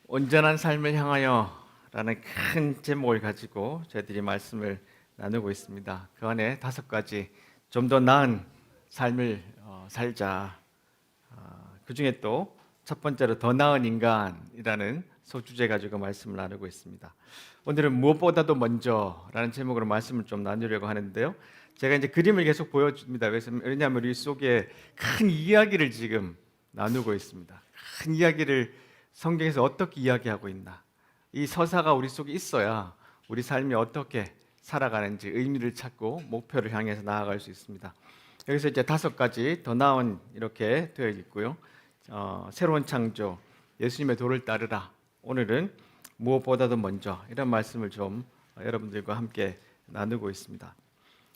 온전한 삶을 향하여라는 큰 제목을 가지고 저희들이 말씀을 나누고 있습니다. 그 안에 5가지 좀 더 나은 삶을 살자. 그 중에 또 첫 번째로 더 나은 인간이라는 소주제 가지고 말씀을 나누고 있습니다. 오늘은 무엇보다도 먼저라는 제목으로 말씀을 좀 나누려고 하는데요. 제가 이제 그림을 계속 보여줍니다. 왜냐하면 우리 속에 큰 이야기를 지금 나누고 있습니다. 큰 이야기를 성경에서 어떻게 이야기하고 있나? 이 서사가 우리 속에 있어야 우리 삶이 어떻게 살아가는지 의미를 찾고 목표를 향해서 나아갈 수 있습니다. 여기서 이제 5가지 더 나은 이렇게 되어 있고요. 새로운 창조, 예수님의 도를 따르라. 오늘은 무엇보다도 먼저 이런 말씀을 좀 여러분들과 함께 나누고 있습니다.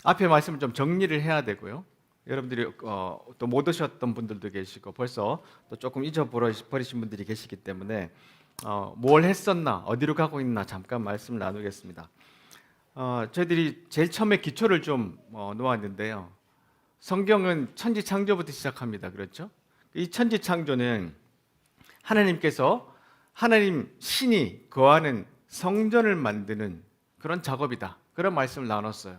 앞에 말씀을 좀 정리를 해야 되고요. 여러분들이 또 못 오셨던 분들도 계시고 벌써 또 조금 잊어버리신 분들이 계시기 때문에 뭘 했었나 어디로 가고 있나 잠깐 말씀을 나누겠습니다. 저희들이 제일 처음에 기초를 좀 놓았는데요. 성경은 천지 창조부터 시작합니다. 그렇죠? 이 천지 창조는 하나님께서 하나님 신이 거하는 성전을 만드는 그런 작업이다. 그런 말씀을 나눴어요.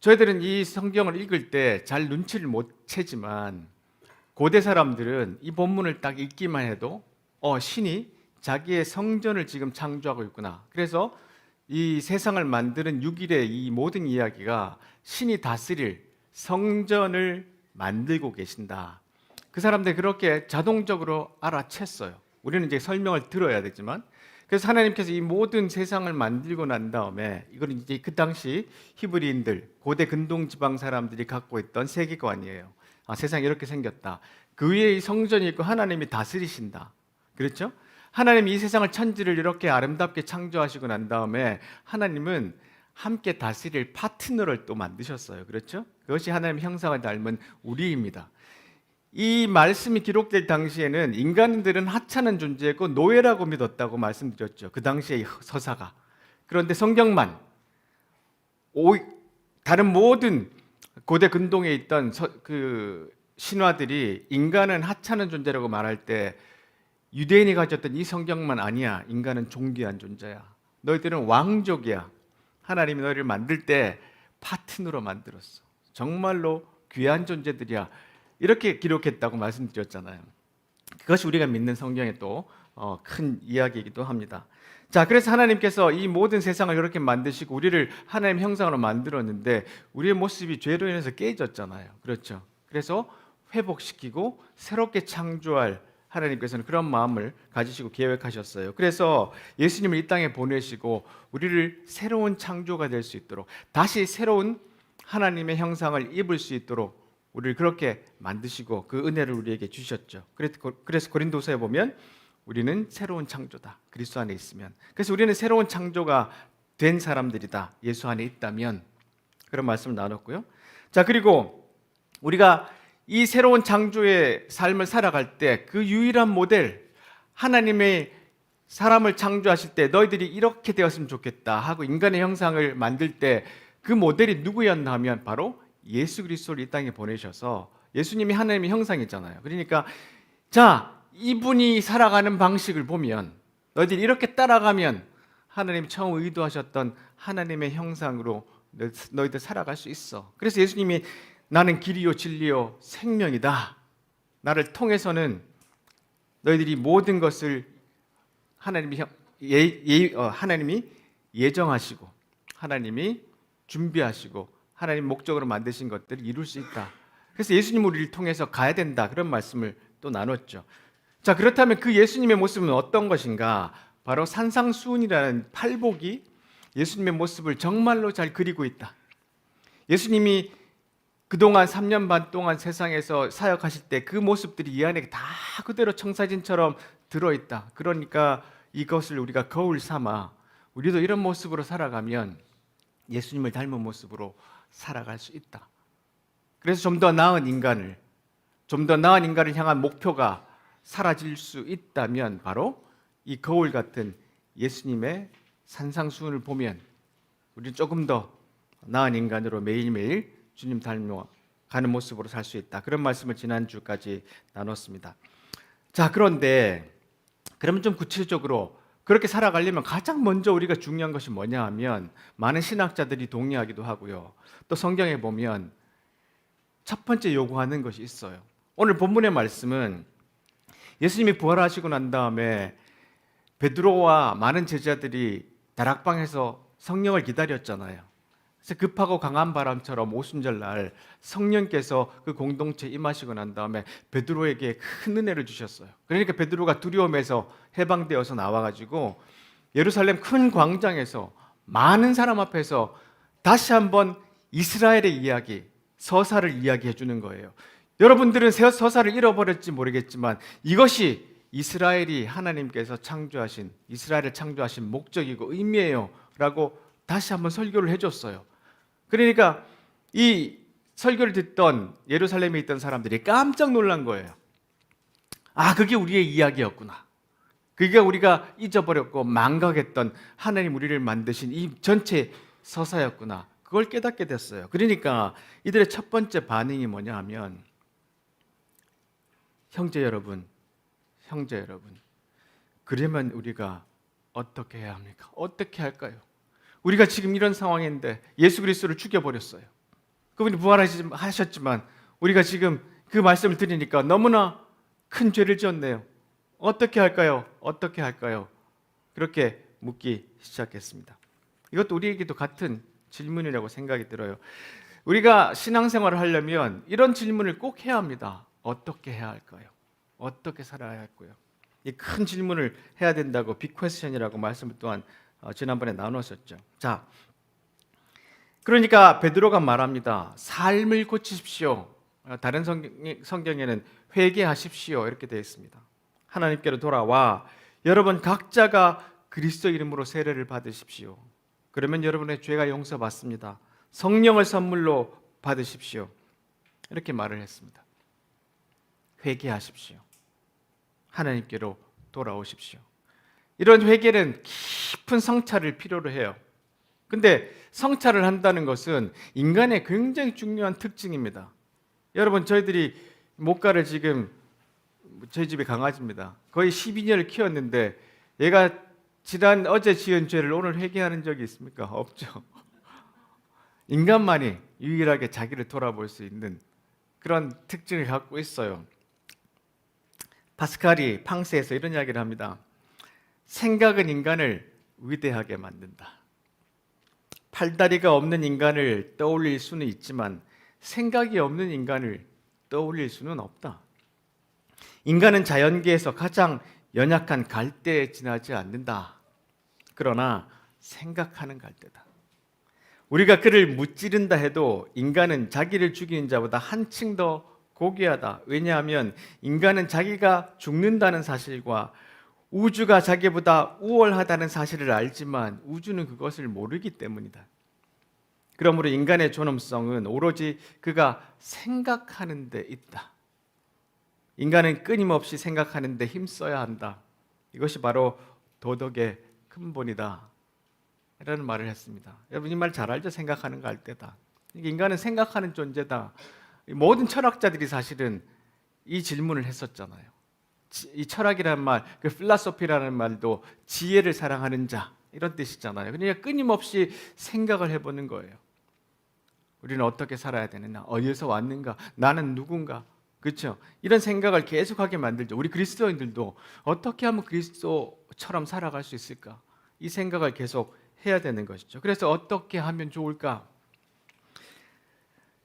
저희들은 이 성경을 읽을 때 잘 눈치를 못 채지만 고대 사람들은 이 본문을 딱 읽기만 해도 신이 자기의 성전을 지금 창조하고 있구나. 그래서 이 세상을 만드는 6일의 이 모든 이야기가 신이 다스릴 성전을 만들고 계신다. 그 사람들이 그렇게 자동적으로 알아챘어요. 우리는 이제 설명을 들어야 되지만 그래서 하나님께서 이 모든 세상을 만들고 난 다음에 이건 이제 그 당시 히브리인들 고대 근동 지방 사람들이 갖고 있던 세계관이에요. 세상이 이렇게 생겼다. 그 위에 이 성전이 있고 하나님이 다스리신다. 그렇죠? 하나님이 이 세상을 천지를 이렇게 아름답게 창조하시고 난 다음에 하나님은 함께 다스릴 파트너를 또 만드셨어요. 그렇죠? 그것이 하나님의 형상을 닮은 우리입니다. 이 말씀이 기록될 당시에는 인간들은 하찮은 존재였고 노예라고 믿었다고 말씀드렸죠. 그 당시의 서사가. 그런데 성경만 다른 모든 고대 근동에 있던 그 신화들이 인간은 하찮은 존재라고 말할 때 유대인이 가졌던 이 성경만 아니야. 인간은 존귀한 존재야. 너희들은 왕족이야. 하나님이 너희를 만들 때 파트너로 만들었어. 정말로 귀한 존재들이야. 이렇게 기록했다고 말씀드렸잖아요. 그것이 우리가 믿는 성경의 또 큰 이야기이기도 합니다. 자, 그래서 하나님께서 이 모든 세상을 이렇게 만드시고 우리를 하나님 형상으로 만들었는데 우리의 모습이 죄로 인해서 깨졌잖아요. 그렇죠? 그래서 회복시키고 새롭게 창조할 하나님께서는 그런 마음을 가지시고 계획하셨어요. 그래서 예수님을 이 땅에 보내시고 우리를 새로운 창조가 될 수 있도록 다시 새로운 하나님의 형상을 입을 수 있도록 우리를 그렇게 만드시고 그 은혜를 우리에게 주셨죠. 그래서 고린도서에 보면 우리는 새로운 창조다. 그리스도 안에 있으면. 그래서 우리는 새로운 창조가 된 사람들이다. 예수 안에 있다면. 그런 말씀을 나눴고요. 자, 그리고 우리가 이 새로운 창조의 삶을 살아갈 때 그 유일한 모델, 하나님의 사람을 창조하실 때 너희들이 이렇게 되었으면 좋겠다 하고 인간의 형상을 만들 때 그 모델이 누구였나 하면 바로 예수 그리스도를 이 땅에 보내셔서 예수님이 하나님의 형상이잖아요. 그러니까 자, 이분이 살아가는 방식을 보면 너희들이 이렇게 따라가면 하나님이 처음 의도하셨던 하나님의 형상으로 너희들 살아갈 수 있어. 그래서 예수님이 나는 길이요 진리요 생명이다. 나를 통해서는 너희들이 모든 것을 하나님이 예정하시고 하나님이 준비하시고 하나님 목적으로 만드신 것들을 이룰 수 있다. 그래서 예수님 우리를 통해서 가야 된다. 그런 말씀을 또 나눴죠. 자, 그렇다면 그 예수님의 모습은 어떤 것인가? 바로 산상수훈이라는 팔복이 예수님의 모습을 정말로 잘 그리고 있다. 예수님이 그동안 3년 반 동안 세상에서 사역하실 때 그 모습들이 이 안에 다 그대로 청사진처럼 들어있다. 그러니까 이것을 우리가 거울 삼아 우리도 이런 모습으로 살아가면 예수님을 닮은 모습으로 살아갈 수 있다. 그래서 좀 더 나은 인간을 향한 목표가 사라질 수 있다면 바로 이 거울 같은 예수님의 산상수훈을 보면 우리는 조금 더 나은 인간으로 매일매일 주님 닮아 가는 모습으로 살 수 있다. 그런 말씀을 지난주까지 나눴습니다. 자, 그런데 그러면 좀 구체적으로 그렇게 살아가려면 가장 먼저 우리가 중요한 것이 뭐냐 하면 많은 신학자들이 동의하기도 하고요. 또 성경에 보면 첫 번째 요구하는 것이 있어요. 오늘 본문의 말씀은 예수님이 부활하시고 난 다음에 베드로와 많은 제자들이 다락방에서 성령을 기다렸잖아요. 그래서 급하고 강한 바람처럼 오순절날 성령께서 그 공동체에 임하시고 난 다음에 베드로에게 큰 은혜를 주셨어요. 그러니까 베드로가 두려움에서 해방되어서 나와가지고 예루살렘 큰 광장에서 많은 사람 앞에서 다시 한번 이스라엘의 이야기, 서사를 이야기해 주는 거예요. 여러분들은 서사를 잃어버렸지 모르겠지만 이것이 이스라엘이 하나님께서 창조하신, 이스라엘을 창조하신 목적이고 의미예요 라고 다시 한번 설교를 해줬어요. 그러니까 이 설교를 듣던 예루살렘에 있던 사람들이 깜짝 놀란 거예요. 아, 그게 우리의 이야기였구나. 그게 우리가 잊어버렸고 망각했던 하나님 우리를 만드신 이 전체 서사였구나. 그걸 깨닫게 됐어요. 그러니까 이들의 첫 번째 반응이 뭐냐 하면 형제 여러분, 그러면 우리가 어떻게 해야 합니까? 어떻게 할까요? 우리가 지금 이런 상황인데 예수 그리스도를 죽여버렸어요. 그분이 부활하셨지만 우리가 지금 그 말씀을 들으니까 너무나 큰 죄를 지었네요. 어떻게 할까요? 어떻게 할까요? 그렇게 묻기 시작했습니다. 이것도 우리에게도 같은 질문이라고 생각이 들어요. 우리가 신앙생활을 하려면 이런 질문을 꼭 해야 합니다. 어떻게 해야 할까요? 어떻게 살아야 할까요? 이 큰 질문을 해야 된다고 빅퀘스천이라고 말씀을 또한 지난번에 나눴었죠. 자, 그러니까 베드로가 말합니다. 삶을 고치십시오. 다른 성경에는 회개하십시오 이렇게 되어 있습니다. 하나님께로 돌아와 여러분 각자가 그리스도 이름으로 세례를 받으십시오. 그러면 여러분의 죄가 용서받습니다. 성령을 선물로 받으십시오. 이렇게 말을 했습니다. 회개하십시오. 하나님께로 돌아오십시오. 이런 회개는 깊은 성찰을 필요로 해요. 근데 성찰을 한다는 것은 인간의 굉장히 중요한 특징입니다. 여러분, 저희들이 목가를 지금 저희 집에 강아지입니다. 거의 12년을 키웠는데 얘가 어제 지은 죄를 오늘 회개하는 적이 있습니까? 없죠. 인간만이 유일하게 자기를 돌아볼 수 있는 그런 특징을 갖고 있어요. 파스칼이 팡스에서 이런 이야기를 합니다. 생각은 인간을 위대하게 만든다. 팔다리가 없는 인간을 떠올릴 수는 있지만 생각이 없는 인간을 떠올릴 수는 없다. 인간은 자연계에서 가장 연약한 갈대에 지나지 않는다. 그러나 생각하는 갈대다. 우리가 그를 무찌른다 해도 인간은 자기를 죽이는 자보다 한층 더 고귀하다. 왜냐하면 인간은 자기가 죽는다는 사실과 우주가 자기보다 우월하다는 사실을 알지만 우주는 그것을 모르기 때문이다. 그러므로 인간의 존엄성은 오로지 그가 생각하는 데 있다. 인간은 끊임없이 생각하는 데 힘써야 한다. 이것이 바로 도덕의 근본이다. 라는 말을 했습니다. 여러분 이 말 잘 알죠? 생각하는 갈대다. 인간은 생각하는 존재다. 모든 철학자들이 사실은 이 질문을 했었잖아요. 이 철학이라는 말, 그 필라소피라는 말도 지혜를 사랑하는 자 이런 뜻이잖아요. 그러니까 끊임없이 생각을 해보는 거예요. 우리는 어떻게 살아야 되느냐, 어디에서 왔는가, 나는 누군가, 그렇죠? 이런 생각을 계속하게 만들죠. 우리 그리스도인들도 어떻게 하면 그리스도처럼 살아갈 수 있을까? 이 생각을 계속 해야 되는 것이죠. 그래서 어떻게 하면 좋을까?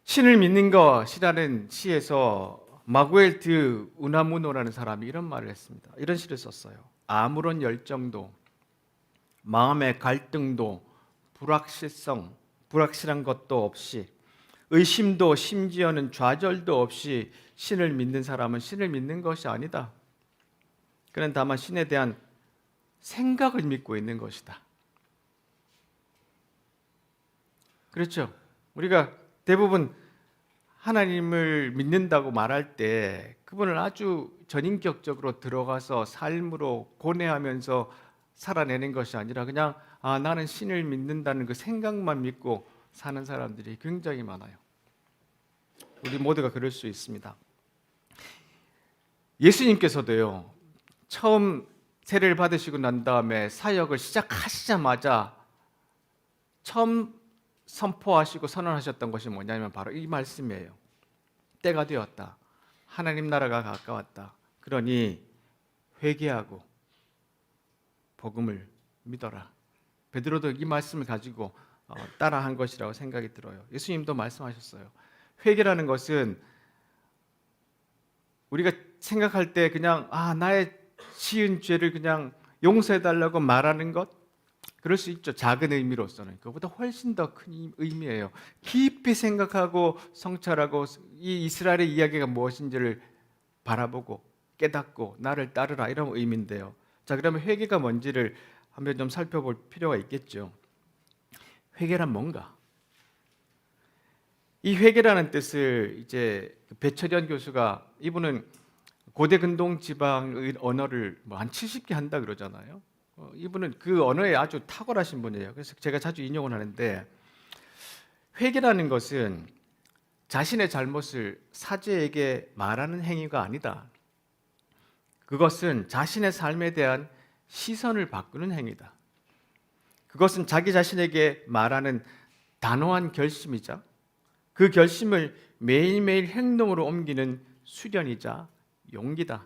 신을 믿는 것이라는 시에서 마구엘트 우나무노라는 사람이 이런 말을 했습니다. 이런 시를 썼어요. 아무런 열정도, 마음의 갈등도, 불확실한 것도 없이, 의심도 심지어는 좌절도 없이 신을 믿는 사람은 신을 믿는 것이 아니다. 그는 다만 신에 대한 생각을 믿고 있는 것이다. 그렇죠? 우리가 대부분 하나님을 믿는다고 말할 때 그분을 아주 전인격적으로 들어가서 삶으로 고뇌하면서 살아내는 것이 아니라 그냥 나는 신을 믿는다는 그 생각만 믿고 사는 사람들이 굉장히 많아요. 우리 모두가 그럴 수 있습니다. 예수님께서도요, 처음 세례를 받으시고 난 다음에 사역을 시작하시자마자 처음 선포하시고 선언하셨던 것이 뭐냐면 바로 이 말씀이에요. 때가 되었다. 하나님 나라가 가까웠다. 그러니 회개하고 복음을 믿어라. 베드로도 이 말씀을 가지고 따라한 것이라고 생각이 들어요. 예수님도 말씀하셨어요. 회개라는 것은 우리가 생각할 때 그냥 나의 지은 죄를 그냥 용서해달라고 말하는 것, 그럴 수 있죠. 작은 의미로서는. 그것보다 훨씬 더 큰 의미예요. 깊이 생각하고 성찰하고 이 이스라엘의 이야기가 무엇인지를 바라보고 깨닫고 나를 따르라, 이런 의미인데요. 자, 그러면 회개가 뭔지를 한번 좀 살펴볼 필요가 있겠죠. 회개란 뭔가? 이 회개라는 뜻을 이제 배철현 교수가, 이분은 고대 근동 지방의 언어를 한 70개 한다 그러잖아요. 이분은 그 언어에 아주 탁월하신 분이에요. 그래서 제가 자주 인용을 하는데, 회개라는 것은 자신의 잘못을 사제에게 말하는 행위가 아니다. 그것은 자신의 삶에 대한 시선을 바꾸는 행위다. 그것은 자기 자신에게 말하는 단호한 결심이자 그 결심을 매일매일 행동으로 옮기는 수련이자 용기다.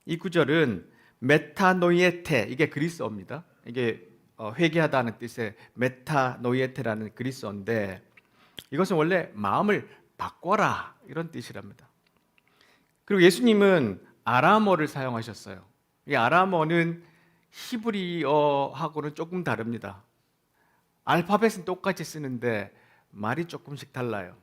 이 구절은 메타노이에테, 이게 그리스어입니다. 이게 회개하다는 뜻의 메타노이에테라는 그리스어인데, 이것은 원래 마음을 바꿔라, 이런 뜻이랍니다. 그리고 예수님은 아람어를 사용하셨어요. 이 아람어는 히브리어하고는 조금 다릅니다. 알파벳은 똑같이 쓰는데 말이 조금씩 달라요.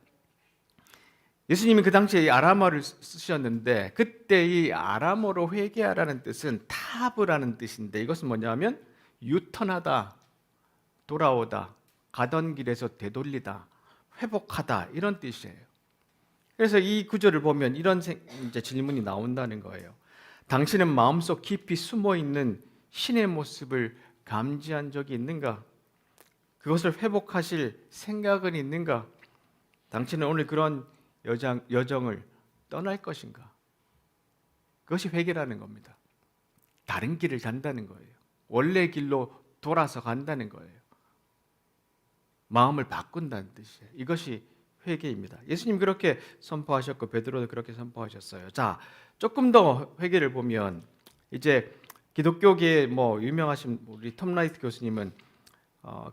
예수님이 그 당시에 이 아람어를 쓰셨는데, 그때 이 아람어로 회개하라는 뜻은 타브라는 뜻인데, 이것은 뭐냐면 유턴하다, 돌아오다, 가던 길에서 되돌리다, 회복하다, 이런 뜻이에요. 그래서 이 구절을 보면 이런 이제 질문이 나온다는 거예요. 당신은 마음속 깊이 숨어 있는 신의 모습을 감지한 적이 있는가? 그것을 회복하실 생각은 있는가? 당신은 오늘 그런 여정을 떠날 것인가? 그것이 회개라는 겁니다. 다른 길을 간다는 거예요. 원래 길로 돌아서 간다는 거예요. 마음을 바꾼다는 뜻이에요. 이것이 회개입니다. 예수님 그렇게 선포하셨고 베드로도 그렇게 선포하셨어요. 자, 조금 더 회개를 보면, 이제 기독교계에 유명하신 우리 톰 라이트 교수님은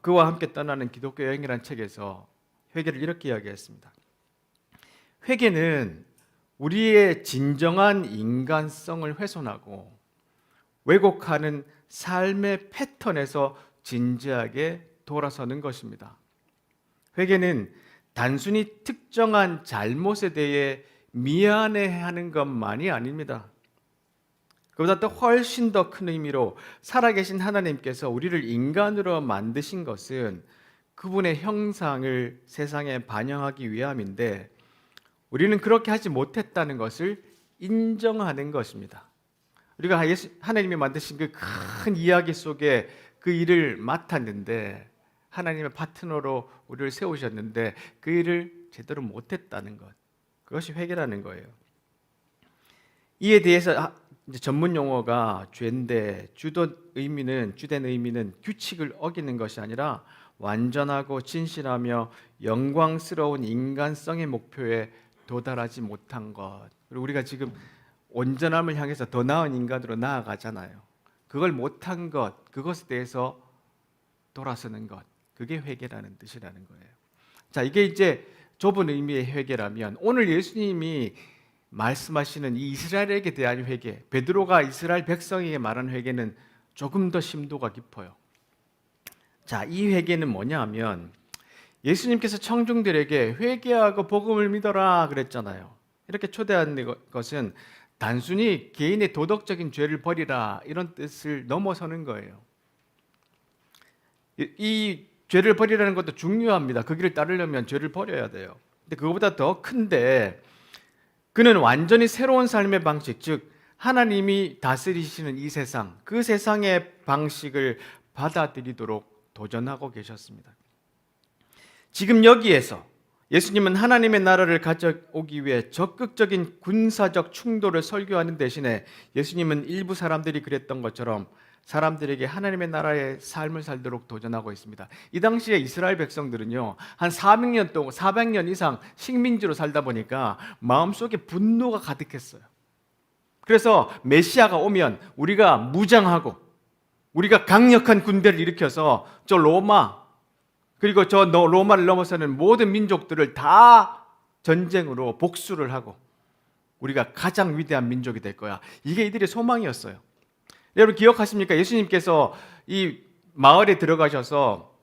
그와 함께 떠나는 기독교 여행이라는 책에서 회개를 이렇게 이야기했습니다. 회개는 우리의 진정한 인간성을 훼손하고 왜곡하는 삶의 패턴에서 진지하게 돌아서는 것입니다. 회개는 단순히 특정한 잘못에 대해 미안해하는 것만이 아닙니다. 그보다 또 훨씬 더 큰 의미로 살아계신 하나님께서 우리를 인간으로 만드신 것은 그분의 형상을 세상에 반영하기 위함인데, 우리는 그렇게 하지 못했다는 것을 인정하는 것입니다. 우리가 하나님이 만드신 그 큰 이야기 속에 그 일을 맡았는데, 하나님의 파트너로 우리를 세우셨는데 그 일을 제대로 못했다는 것, 그것이 회개라는 거예요. 이에 대해서 이제 전문 용어가 죄인데, 주된 의미는 규칙을 어기는 것이 아니라 완전하고 진실하며 영광스러운 인간성의 목표에 도달하지 못한 것. 그리고 우리가 지금 온전함을 향해서 더 나은 인간으로 나아가잖아요. 그걸 못한 것, 그것에 대해서 돌아서는 것, 그게 회개라는 뜻이라는 거예요. 자, 이게 이제 좁은 의미의 회개라면, 오늘 예수님이 말씀하시는 이 이스라엘에게 대한 회개, 베드로가 이스라엘 백성에게 말한 회개는 조금 더 심도가 깊어요. 자, 이 회개는 뭐냐 하면, 예수님께서 청중들에게 회개하고 복음을 믿어라 그랬잖아요. 이렇게 초대한 것은 단순히 개인의 도덕적인 죄를 버리라, 이런 뜻을 넘어서는 거예요. 이 죄를 버리라는 것도 중요합니다. 그 길을 따르려면 죄를 버려야 돼요. 근데 그거보다 더 큰데, 그는 완전히 새로운 삶의 방식, 즉 하나님이 다스리시는 이 세상, 그 세상의 방식을 받아들이도록 도전하고 계셨습니다. 지금 여기에서 예수님은 하나님의 나라를 가져오기 위해 적극적인 군사적 충돌을 설교하는 대신에 예수님은 일부 사람들이 그랬던 것처럼 사람들에게 하나님의 나라의 삶을 살도록 도전하고 있습니다. 이 당시에 이스라엘 백성들은요, 한 400년 동안 400년 이상 식민지로 살다 보니까 마음속에 분노가 가득했어요. 그래서 메시아가 오면 우리가 무장하고 우리가 강력한 군대를 일으켜서 저 로마, 그리고 저 로마를 넘어서는 모든 민족들을 다 전쟁으로 복수를 하고 우리가 가장 위대한 민족이 될 거야. 이게 이들의 소망이었어요. 여러분 기억하십니까? 예수님께서 이 마을에 들어가셔서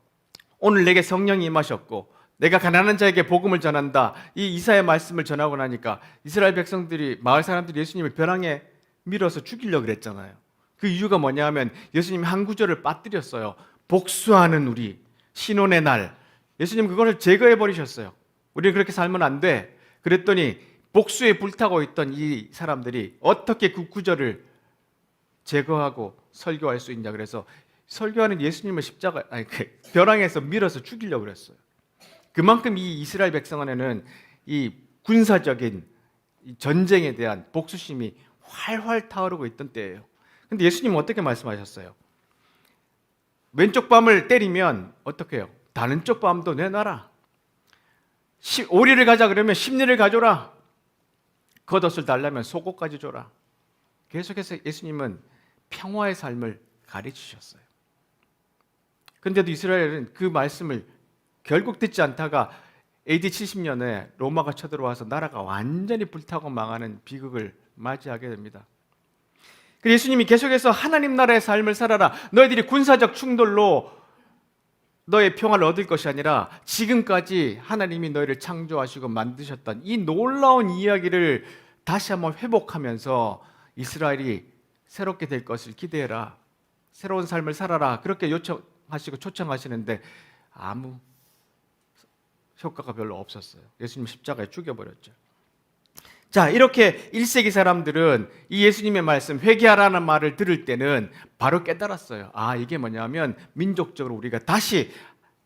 오늘 내게 성령이 임하셨고 내가 가난한 자에게 복음을 전한다, 이 이사야의 말씀을 전하고 나니까 이스라엘 백성들이, 마을 사람들이 예수님을 벼랑에 밀어서 죽이려고 그랬잖아요. 그 이유가 뭐냐 하면 예수님이 한 구절을 빠뜨렸어요. 복수하는 우리, 신혼의 날. 예수님 그거를 제거해 버리셨어요. 우리는 그렇게 살면 안 돼. 그랬더니 복수에 불타고 있던 이 사람들이 어떻게 그 구절을 제거하고 설교할 수 있냐. 그래서 설교하는 예수님을 벼랑에서 밀어서 죽이려고 그랬어요. 그만큼 이 이스라엘 백성 안에는 이 군사적인 이 전쟁에 대한 복수심이 활활 타오르고 있던 때예요. 근데 예수님은 어떻게 말씀하셨어요? 왼쪽 밤을 때리면 어떻게 해요? 다른 쪽 밤도 내놔라. 오리를 가자 그러면 십리를 가져라. 겉옷을 달라면 속옷까지 줘라. 계속해서 예수님은 평화의 삶을 가르치셨어요. 그런데도 이스라엘은 그 말씀을 결국 듣지 않다가 AD 70년에 로마가 쳐들어와서 나라가 완전히 불타고 망하는 비극을 맞이하게 됩니다. 예수님이 계속해서 하나님 나라의 삶을 살아라. 너희들이 군사적 충돌로 너의 평화를 얻을 것이 아니라 지금까지 하나님이 너희를 창조하시고 만드셨던 이 놀라운 이야기를 다시 한번 회복하면서 이스라엘이 새롭게 될 것을 기대해라. 새로운 삶을 살아라. 그렇게 요청하시고 초청하시는데 아무 효과가 별로 없었어요. 예수님 십자가에 죽여버렸죠. 자, 이렇게 1세기 사람들은 이 예수님의 말씀, 회개하라는 말을 들을 때는 바로 깨달았어요. 아, 이게 뭐냐면 민족적으로 우리가 다시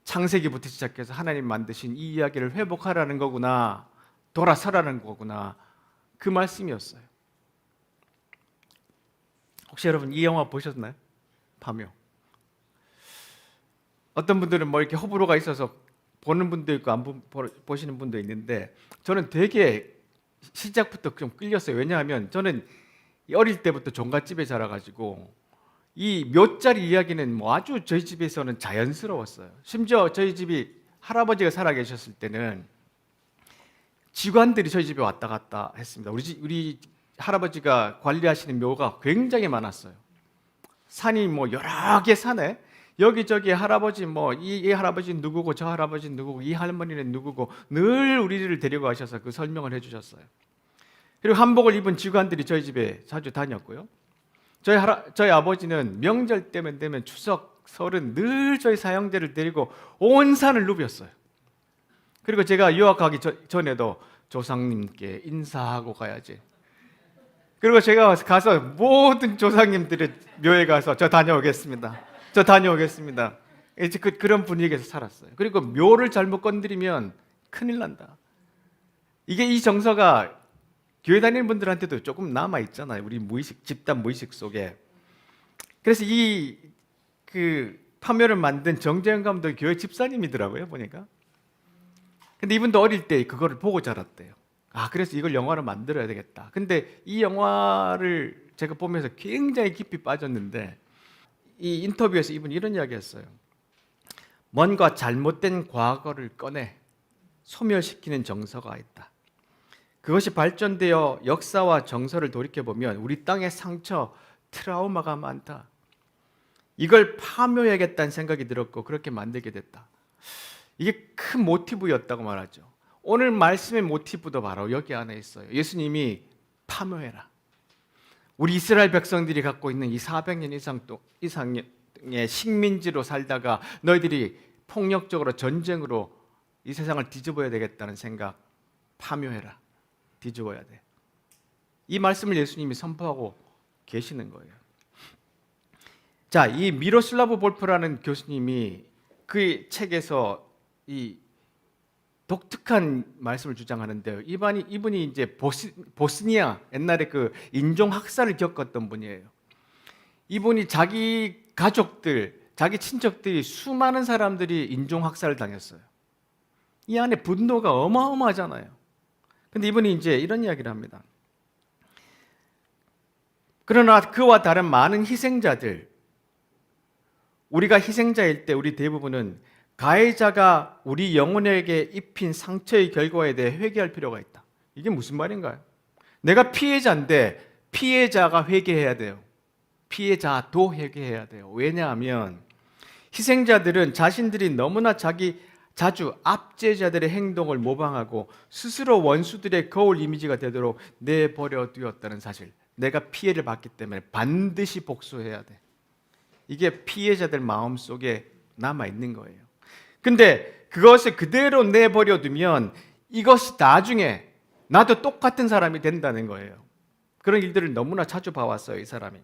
창세기부터 시작해서 하나님 만드신 이 이야기를 회복하라는 거구나, 돌아서라는 거구나, 그 말씀이었어요. 혹시 여러분 이 영화 보셨나요? 파묘. 어떤 분들은 뭐 이렇게 호불호가 있어서 보는 분도 있고 안 보시는 분도 있는데 저는 되게 시작부터 좀 끌렸어요. 왜냐하면 저는 어릴 때부터 종갓집에 자라가지고 이 묘짜리 이야기는 뭐 아주 저희 집에서는 자연스러웠어요. 심지어 저희 집이 할아버지가 살아 계셨을 때는 직관들이 저희 집에 왔다 갔다 했습니다. 우리 할아버지가 관리하시는 묘가 굉장히 많았어요. 산이 뭐 여러 개 산에 여기저기 할아버지 뭐 이 할아버지는 누구고 저 할아버지는 누구고 이 할머니는 누구고 늘 우리를 데리고 가셔서 그 설명을 해주셨어요. 그리고 한복을 입은 직관들이 저희 집에 자주 다녔고요. 저희 아버지는 명절 때면 되면 추석, 설은 늘 저희 사형제를 데리고 온 산을 누볐어요. 그리고 제가 유학 가기 전에도 조상님께 인사하고 가야지. 그리고 제가 가서 모든 조상님들의 묘에 가서 저 다녀오겠습니다. 이제 그런 분위기에서 살았어요. 그리고 묘를 잘못 건드리면 큰일 난다. 이 정서가 교회 다니는 분들한테도 조금 남아 있잖아요. 우리 집단 무의식 속에. 그래서 그 파묘를 만든 정재영 감독이 교회 집사님이더라고요, 보니까. 근데 이분도 어릴 때 그거를 보고 자랐대요. 아, 그래서 이걸 영화로 만들어야 되겠다. 근데 이 영화를 제가 보면서 굉장히 깊이 빠졌는데 이 인터뷰에서 이분이 이런 이야기 했어요. 뭔가 잘못된 과거를 꺼내 소멸시키는 정서가 있다. 그것이 발전되어 역사와 정서를 돌이켜보면 우리 땅의 상처, 트라우마가 많다. 이걸 파묘해야겠다는 생각이 들었고 그렇게 만들게 됐다. 이게 큰 모티브였다고 말하죠. 오늘 말씀의 모티브도 바로 여기 안에 있어요. 예수님이 파묘해라. 우리 이스라엘 백성들이 갖고 있는 이 400년 이상의 식민지로 살다가 너희들이 폭력적으로 전쟁으로 이 세상을 뒤집어야 되겠다는 생각, 파묘해라. 뒤집어야 돼. 이 말씀을 예수님이 선포하고 계시는 거예요. 자, 이 미로슬라브 볼프라는 교수님이 그 책에서 이 독특한 말씀을 주장하는데요. 이분이 이제 보스니아 옛날에 그 인종 학살을 겪었던 분이에요. 이분이 자기 가족들, 자기 친척들이 수많은 사람들이 인종 학살을 당했어요. 이 안에 분노가 어마어마하잖아요. 근데 이분이 이제 이런 이야기를 합니다. 그러나 그와 다른 많은 희생자들, 우리가 희생자일 때 우리 대부분은 가해자가 우리 영혼에게 입힌 상처의 결과에 대해 회개할 필요가 있다. 이게 무슨 말인가요? 내가 피해자인데 피해자가 회개해야 돼요. 피해자도 회개해야 돼요. 왜냐하면 희생자들은 자신들이 너무나 자주 압제자들의 행동을 모방하고 스스로 원수들의 거울 이미지가 되도록 내버려 두었다는 사실. 내가 피해를 받기 때문에 반드시 복수해야 돼. 이게 피해자들 마음속에 남아 있는 거예요. 근데 그것을 그대로 내버려 두면 이것이 나중에 나도 똑같은 사람이 된다는 거예요. 그런 일들을 너무나 자주 봐왔어요, 이 사람이.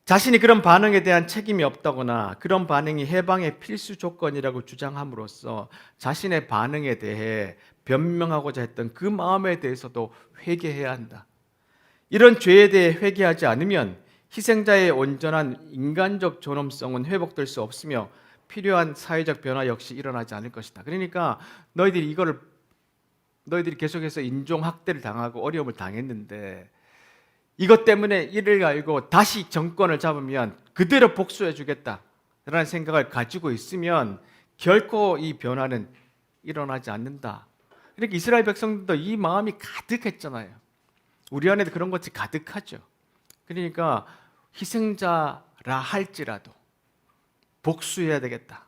자신이 그런 반응에 대한 책임이 없다거나 그런 반응이 해방의 필수 조건이라고 주장함으로써 자신의 반응에 대해 변명하고자 했던 그 마음에 대해서도 회개해야 한다. 이런 죄에 대해 회개하지 않으면 희생자의 온전한 인간적 존엄성은 회복될 수 없으며 필요한 사회적 변화 역시 일어나지 않을 것이다. 그러니까 너희들이 계속해서 인종학대를 당하고 어려움을 당했는데 이것 때문에 이를 알고 다시 정권을 잡으면 그대로 복수해 주겠다라는 생각을 가지고 있으면 결코 이 변화는 일어나지 않는다. 그러니까 이스라엘 백성들도 이 마음이 가득했잖아요. 우리 안에도 그런 것이 가득하죠. 그러니까 희생자라 할지라도 복수해야 되겠다.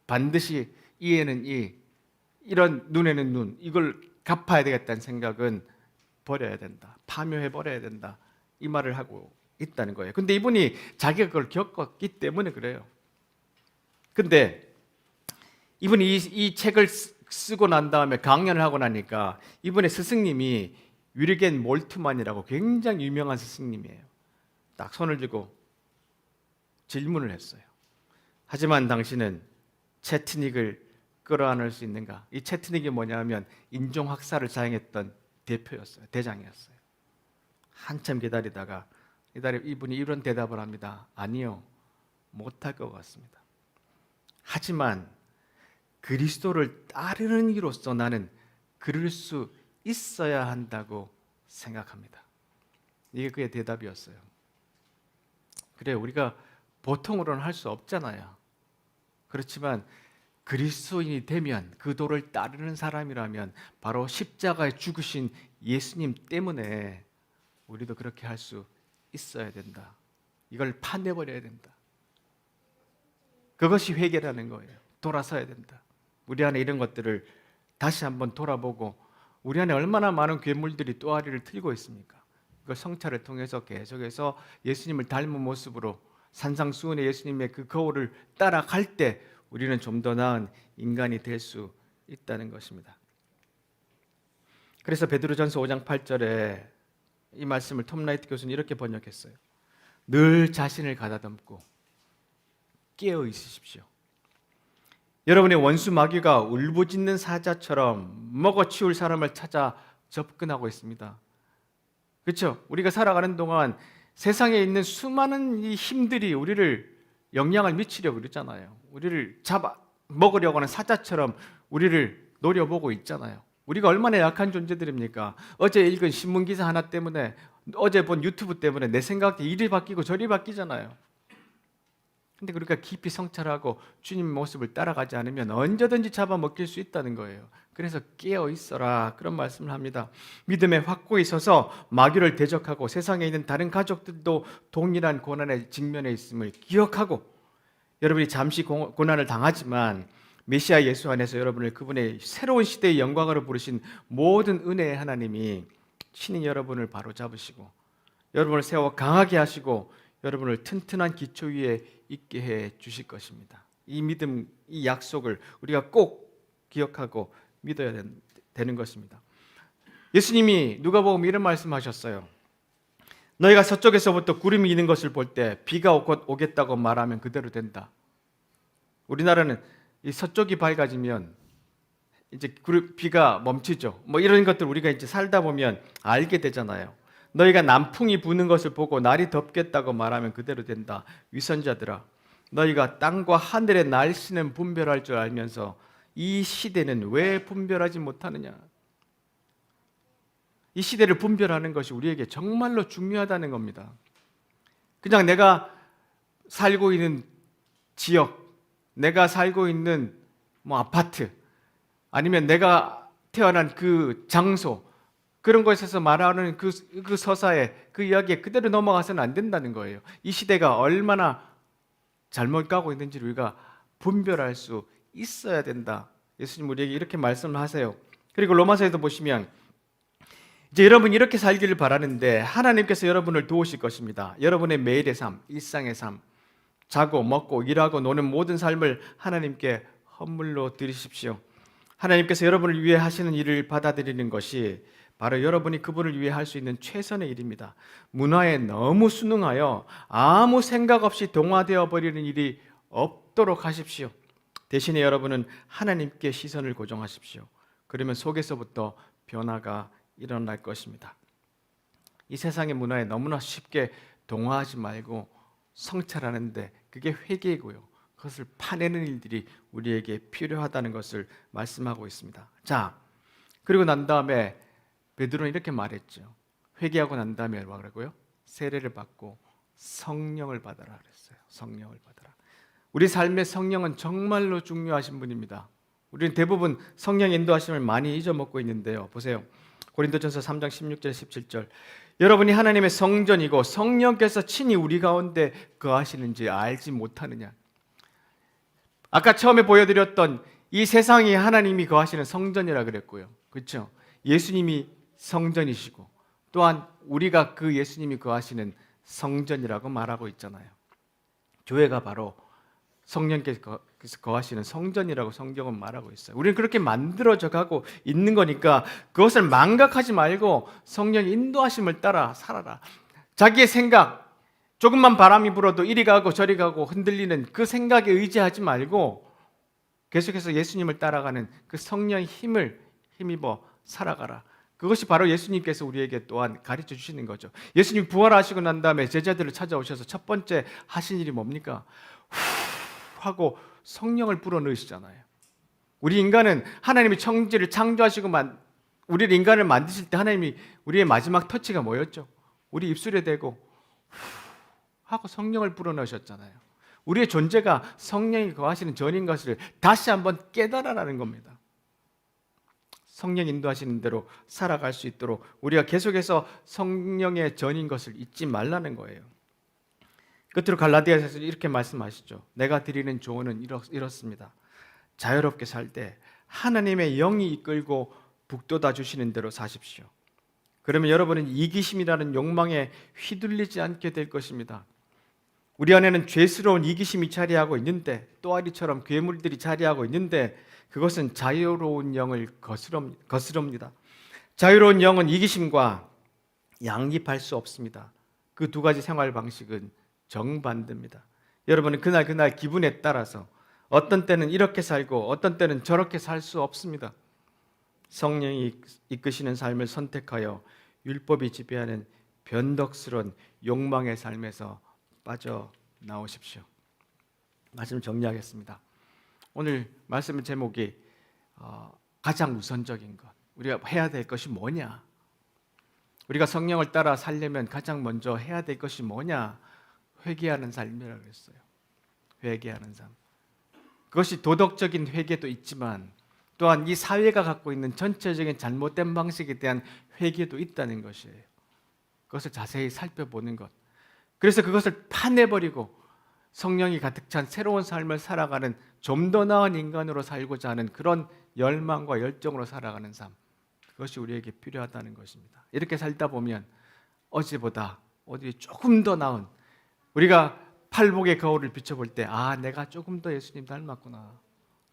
반드시 이에는 이런 눈에는 눈, 이걸 갚아야 되겠다는 생각은 버려야 된다. 파묘해 버려야 된다. 이 말을 하고 있다는 거예요. 근데 이분이 자기가 그걸 겪었기 때문에 그래요. 근데 이분이 이 책을 쓰고 난 다음에 강연을 하고 나니까 이분의 스승님이 위르겐 몰트만이라고 굉장히 유명한 스승님이에요. 딱 손을 들고 질문을 했어요. 하지만 당신은 채트닉을 끌어안을 수 있는가? 이 채트닉이 뭐냐면 인종학살을 자행했던 대표였어요. 대장이었어요. 한참 기다리다가 이분이 이런 대답을 합니다. 아니요, 못할 것 같습니다. 하지만 그리스도를 따르는 이로서 나는 그럴 수 있어야 한다고 생각합니다. 이게 그의 대답이었어요. 그래, 우리가 보통으로는 할 수 없잖아요. 그렇지만 그리스도인이 되면, 그 도를 따르는 사람이라면 바로 십자가에 죽으신 예수님 때문에 우리도 그렇게 할 수 있어야 된다. 이걸 파내버려야 된다. 그것이 회개라는 거예요. 돌아서야 된다. 우리 안에 이런 것들을 다시 한번 돌아보고 우리 안에 얼마나 많은 괴물들이 또아리를 틀고 있습니까? 그 성찰을 통해서 계속해서 예수님을 닮은 모습으로 산상수훈의 예수님의 그 거울을 따라갈 때 우리는 좀 더 나은 인간이 될 수 있다는 것입니다. 그래서 베드로전서 5장 8절에 이 말씀을 톰 라이트 교수는 이렇게 번역했어요. 늘 자신을 가다듬고 깨어 있으십시오. 여러분의 원수 마귀가 울부짖는 사자처럼 먹어치울 사람을 찾아 접근하고 있습니다. 그렇죠? 우리가 살아가는 동안 세상에 있는 수많은 이 힘들이 우리를 영향을 미치려고 그러잖아요. 우리를 잡아 먹으려고 하는 사자처럼 우리를 노려보고 있잖아요. 우리가 얼마나 약한 존재들입니까? 어제 읽은 신문기사 하나 때문에, 어제 본 유튜브 때문에 내 생각이 이리 바뀌고 저리 바뀌잖아요. 근데 우리가 깊이 성찰하고 주님의 모습을 따라가지 않으면 언제든지 잡아먹힐 수 있다는 거예요. 그래서 깨어 있어라, 그런 말씀을 합니다. 믿음에 확고히 서서 마귀를 대적하고 세상에 있는 다른 가족들도 동일한 고난에 직면해 있음을 기억하고, 여러분이 잠시 고난을 당하지만 메시아 예수 안에서 여러분을 그분의 새로운 시대의 영광으로 부르신 모든 은혜의 하나님이 친히 여러분을 바로잡으시고 여러분을 세워 강하게 하시고 여러분을 튼튼한 기초 위에 있게 해 주실 것입니다. 이 믿음, 이 약속을 우리가 꼭 기억하고 믿어야 되는 것입니다. 예수님이 누가복음 이런 말씀하셨어요. 너희가 서쪽에서부터 구름이 있는 것을 볼 때 비가 오겠다고 말하면 그대로 된다. 우리나라는 이 서쪽이 밝아지면 이제 비가 멈추죠. 뭐 이런 것들 우리가 이제 살다 보면 알게 되잖아요. 너희가 남풍이 부는 것을 보고 날이 덥겠다고 말하면 그대로 된다. 위선자들아, 너희가 땅과 하늘의 날씨는 분별할 줄 알면서 이 시대는 왜 분별하지 못하느냐? 이 시대를 분별하는 것이 우리에게 정말로 중요하다는 겁니다. 그냥 내가 살고 있는 지역, 내가 살고 있는 뭐 아파트, 아니면 내가 태어난 그 장소, 그런 것에서 말하는 그 서사에, 그 이야기에 그대로 넘어가서는 안 된다는 거예요. 이 시대가 얼마나 잘못 가고 있는지를 우리가 분별할 수 있어야 된다. 예수님 우리에게 이렇게 말씀을 하세요. 그리고 로마서에도 보시면 이제 여러분이 이렇게 살기를 바라는데 하나님께서 여러분을 도우실 것입니다. 여러분의 매일의 삶, 일상의 삶, 자고 먹고 일하고 노는 모든 삶을 하나님께 헌물로 드리십시오. 하나님께서 여러분을 위해 하시는 일을 받아들이는 것이 바로 여러분이 그분을 위해 할 수 있는 최선의 일입니다. 문화에 너무 순응하여 아무 생각 없이 동화되어 버리는 일이 없도록 하십시오. 대신에 여러분은 하나님께 시선을 고정하십시오. 그러면 속에서부터 변화가 일어날 것입니다. 이 세상의 문화에 너무나 쉽게 동화하지 말고 성찰하는데 그게 회개이고요. 그것을 파내는 일들이 우리에게 필요하다는 것을 말씀하고 있습니다. 자, 그리고 난 다음에 베드로는 이렇게 말했죠. 회개하고 난 다음에 뭐라고요? 세례를 받고 성령을 받아라 그랬어요. 성령을 받아라. 우리 삶의 성령은 정말로 중요하신 분입니다. 우리는 대부분 성령 인도하심을 많이 잊어먹고 있는데요. 보세요. 고린도전서 3장 16절 17절. 여러분이 하나님의 성전이고 성령께서 친히 우리 가운데 거하시는지 알지 못하느냐. 아까 처음에 보여드렸던 이 세상이 하나님이 거하시는 성전이라 그랬고요. 그렇죠? 예수님이 성전이시고 또한 우리가 그 예수님이 거하시는 성전이라고 말하고 있잖아요. 교회가 바로 성령께서 거하시는 성전이라고 성경은 말하고 있어요. 우리는 그렇게 만들어져 가고 있는 거니까 그것을 망각하지 말고 성령의 인도하심을 따라 살아라. 자기의 생각, 조금만 바람이 불어도 이리 가고 저리 가고 흔들리는 그 생각에 의지하지 말고 계속해서 예수님을 따라가는 그 성령의 힘을 힘입어 살아가라. 그것이 바로 예수님께서 우리에게 또한 가르쳐 주시는 거죠. 예수님 부활하시고 난 다음에 제자들을 찾아오셔서 첫 번째 하신 일이 뭡니까? 하고 성령을 불어넣으시잖아요. 우리 인간은 하나님이 천지를 창조하시고 우리 인간을 만드실 때 하나님이 우리의 마지막 터치가 뭐였죠? 우리 입술에 대고 하고 성령을 불어넣으셨잖아요. 우리의 존재가 성령이 거하시는 전인 것을 다시 한번 깨달아라는 겁니다. 성령 인도하시는 대로 살아갈 수 있도록 우리가 계속해서 성령의 전인 것을 잊지 말라는 거예요. 끝으로 갈라디아서에서 이렇게 말씀하시죠. 내가 드리는 조언은 이렇습니다. 자유롭게 살 때 하나님의 영이 이끌고 북돋아 주시는 대로 사십시오. 그러면 여러분은 이기심이라는 욕망에 휘둘리지 않게 될 것입니다. 우리 안에는 죄스러운 이기심이 자리하고 있는데 또아리처럼 괴물들이 자리하고 있는데 그것은 자유로운 영을 거스릅니다. 자유로운 영은 이기심과 양립할 수 없습니다. 그 두 가지 생활 방식은 정반대입니다. 여러분은 그날 기분에 따라서 어떤 때는 이렇게 살고 어떤 때는 저렇게 살 수 없습니다. 성령이 이끄시는 삶을 선택하여 율법이 지배하는 변덕스러운 욕망의 삶에서 빠져나오십시오. 말씀 정리하겠습니다. 오늘 말씀의 제목이 가장 우선적인 것, 우리가 해야 될 것이 뭐냐? 우리가 성령을 따라 살려면 가장 먼저 해야 될 것이 뭐냐? 회개하는 삶이라고 했어요. 회개하는 삶. 그것이 도덕적인 회개도 있지만 또한 이 사회가 갖고 있는 전체적인 잘못된 방식에 대한 회개도 있다는 것이에요. 그것을 자세히 살펴보는 것. 그래서 그것을 파내버리고 성령이 가득 찬 새로운 삶을 살아가는 좀 더 나은 인간으로 살고자 하는 그런 열망과 열정으로 살아가는 삶. 그것이 우리에게 필요하다는 것입니다. 이렇게 살다 보면 어제보다 어디 조금 더 나은, 우리가 팔복의 거울을 비춰볼 때 내가 조금 더 예수님 닮았구나,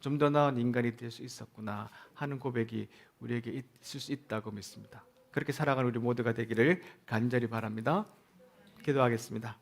좀 더 나은 인간이 될 수 있었구나 하는 고백이 우리에게 있을 수 있다고 믿습니다. 그렇게 살아가는 우리 모두가 되기를 간절히 바랍니다. 기도하겠습니다.